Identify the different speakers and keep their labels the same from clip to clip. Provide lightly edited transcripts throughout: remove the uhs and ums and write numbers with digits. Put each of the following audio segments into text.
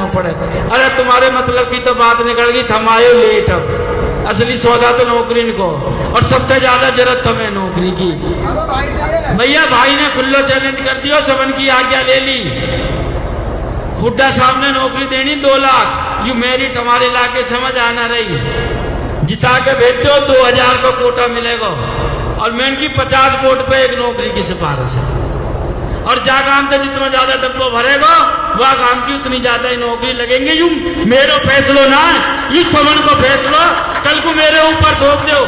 Speaker 1: जाना पड़े। अरे तुम्हारे मतलब की तो बात निकल गई, थम आयो लेट, अब असली सौदा तो नौकरी को, और सबसे ज्यादा जरूरत हमें नौकरी की। भैया भाई ने खुल्लो चैलेंज कर दियो, सबन की आज्ञा ले ली, हुड्डा साहब ने नौकरी देनी 2 लाख, यू मेरिट हमारे इलाके समझ आना रही, जिता के भेज दो 2000 को कोटा मिलेगा, और मैं की 50 वोट पे एक नौकरी की सिफारिश है, और जा काम से जितना ज्यादा डब्बो भरेगा वह काम की उतनी ज्यादा ही नौकरी लगेंगे। यू मेरो फैसलो ना, यू समन को फैसलो, कल को मेरे ऊपर थोप दो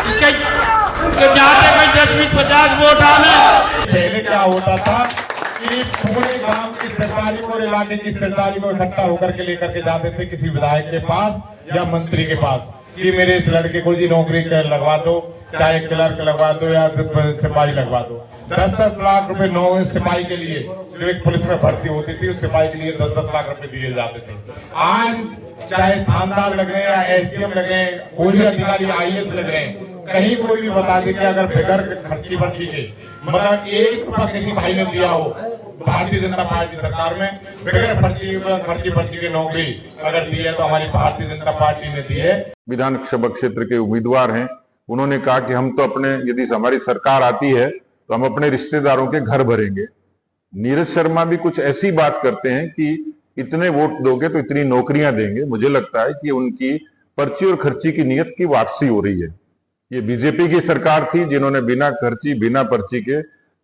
Speaker 1: कि जाते कोई 10-20-50 वोट आने।
Speaker 2: पहले क्या होता था कि पूरे गांव की सरकारी और इलाके की सरकारी को इकट्ठा होकर के लेकर के जाते थे किसी विधायक के पास या मंत्री के पास कि मेरे इस लड़के को जी नौकरी लगवा दो, चाहे क्लर्क लगवा दो या सिपाही लगवा दो। 10-10 लाख रुपए सिपाही के लिए, जो एक पुलिस में भर्ती होती थी उस सिपाही के लिए 10-10 लाख रुपए दिए जाते थे। आज चाहे थानेदार लग रहे हैं या एसडीएम लग रहे हैं, कोई भी अधिकारी आईएएस लग रहे हैं, कहीं कोई भी बता दे कि अगर बगैर खर्ची पर्ची के मतलब 1 रुपया किसी भाई ने दिया हो भारतीय जनता पार्टी सरकार में, बगैर खर्ची पर्ची की नौकरी अगर दी है तो हमारी भारतीय जनता पार्टी ने दी है।
Speaker 3: विधानसभा क्षेत्र के उम्मीदवार हैं, उन्होंने कहा कि हम तो अपने, यदि हमारी सरकार आती है तो हम अपने रिश्तेदारों के घर भरेंगे। नीरज शर्मा भी कुछ ऐसी बात करते हैं कि इतने वोट दोगे तो इतनी नौकरियां देंगे। मुझे लगता है कि उनकी पर्ची और खर्ची की नीयत की वापसी हो रही है। ये बीजेपी की सरकार थी जिन्होंने बिना खर्ची बिना पर्ची के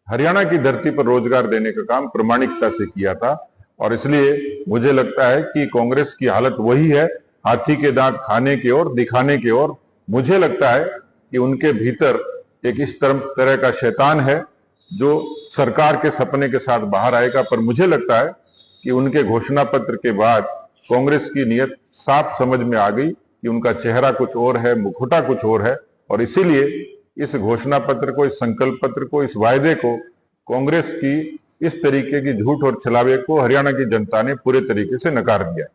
Speaker 3: हरियाणा की धरती पर रोजगार देने का काम प्रामाणिकता से किया था, और इसलिए मुझे लगता है कि कांग्रेस की हालत वही है, हाथी के दांत खाने की ओर, दिखाने की ओर। मुझे लगता है कि उनके भीतर एक इस तरह का शैतान है जो सरकार के सपने के साथ बाहर आएगा। पर मुझे लगता है कि उनके घोषणा पत्र के बाद कांग्रेस की नीयत साफ समझ में आ गई कि उनका चेहरा कुछ और है, मुखौटा कुछ और है, और इसीलिए इस घोषणा पत्र को, इस संकल्प पत्र को, इस वायदे को, कांग्रेस की इस तरीके की झूठ और छलावे को हरियाणा की जनता ने पूरे तरीके से नकार दिया।